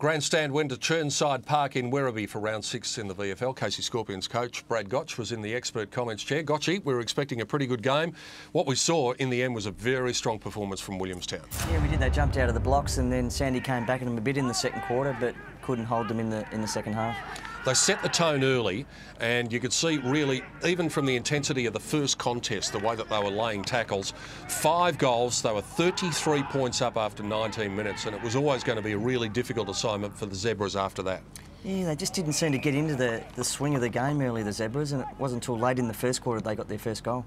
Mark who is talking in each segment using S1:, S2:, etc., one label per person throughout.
S1: Grandstand went to Churnside Park in Werribee for round 6 in the VFL. Casey Scorpions coach Brad Gotch was in the expert comments chair. Gotchy, we were expecting a pretty good game. What we saw in the end was a very strong performance from Williamstown.
S2: Yeah, we did. They jumped out of the blocks and then Sandy came back at them a bit in the second quarter, but couldn't hold them in the second half.
S1: They set the tone early, and you could see really, even from the intensity of the first contest, the way that they were laying tackles. 5 goals, they were 33 points up after 19 minutes, and it was always going to be a really difficult assignment for the Zebras after that.
S2: Yeah, they just didn't seem to get into the swing of the game early, the Zebras, and it wasn't until late in the first quarter they got their first goal.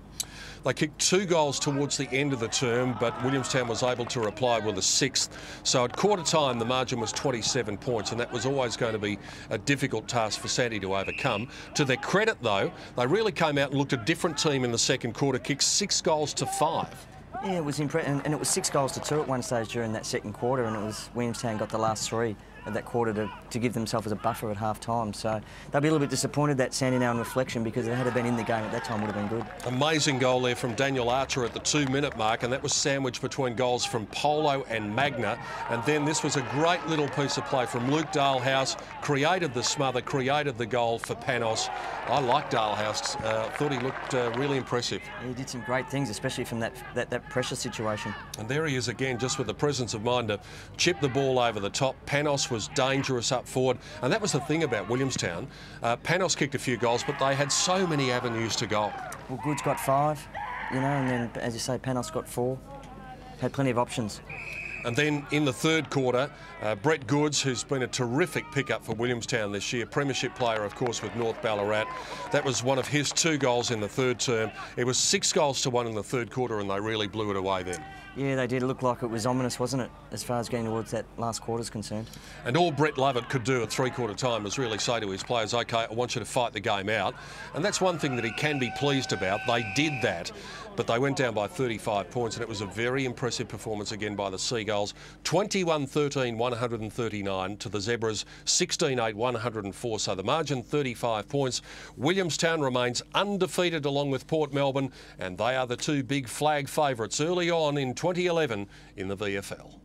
S1: They kicked 2 goals towards the end of the term, but Williamstown was able to reply with a 6th. So at quarter time, the margin was 27 points, and that was always going to be a difficult task for Sandy to overcome. To their credit, though, they really came out and looked a different team in the second quarter, kicked 6 goals to 5.
S2: Yeah, it was impressive, and it was 6 goals to 2 at one stage during that second quarter, and it was Williamstown got the last 3 at that quarter to give themselves as a buffer at half-time. So they'll be a little bit disappointed that Sandy now in reflection, because if they had been in the game at that time would have been good. Amazing
S1: goal there from Daniel Archer at the 2-minute mark, and that was sandwiched between goals from Polo and Magna. And then this was a great little piece of play from Luke Dalehouse, created the smother, created the goal for Panos. I like Dalehouse, thought he looked really impressive.
S2: Yeah, he did some great things, especially from that pressure situation.
S1: And there he is again, just with the presence of mind to chip the ball over the top. Panos was dangerous up forward, and that was the thing about Williamstown. Panos kicked a few goals, but they had so many avenues to goal.
S2: Well, Good's got 5, you know, and then, as you say, Panos got 4. Had plenty of options.
S1: And then in the third quarter, Brett Goods, who's been a terrific pickup for Williamstown this year, premiership player, of course, with North Ballarat. That was one of his 2 goals in the third term. It was 6 goals to 1 in the third quarter, and they really blew it away then.
S2: Yeah, they did. It looked like it was ominous, wasn't it, as far as getting towards that last quarter is concerned.
S1: And all Brett Lovett could do at 3-quarter time was really say to his players, OK, I want you to fight the game out. And that's one thing that he can be pleased about. They did that, but they went down by 35 points, and it was a very impressive performance again by the Seagulls. 21-13, 139 to the Zebras, 16-8, 104. So the margin, 35 points. Williamstown remains undefeated along with Port Melbourne, and they are the 2 big flag favourites early on in 2011 in the VFL.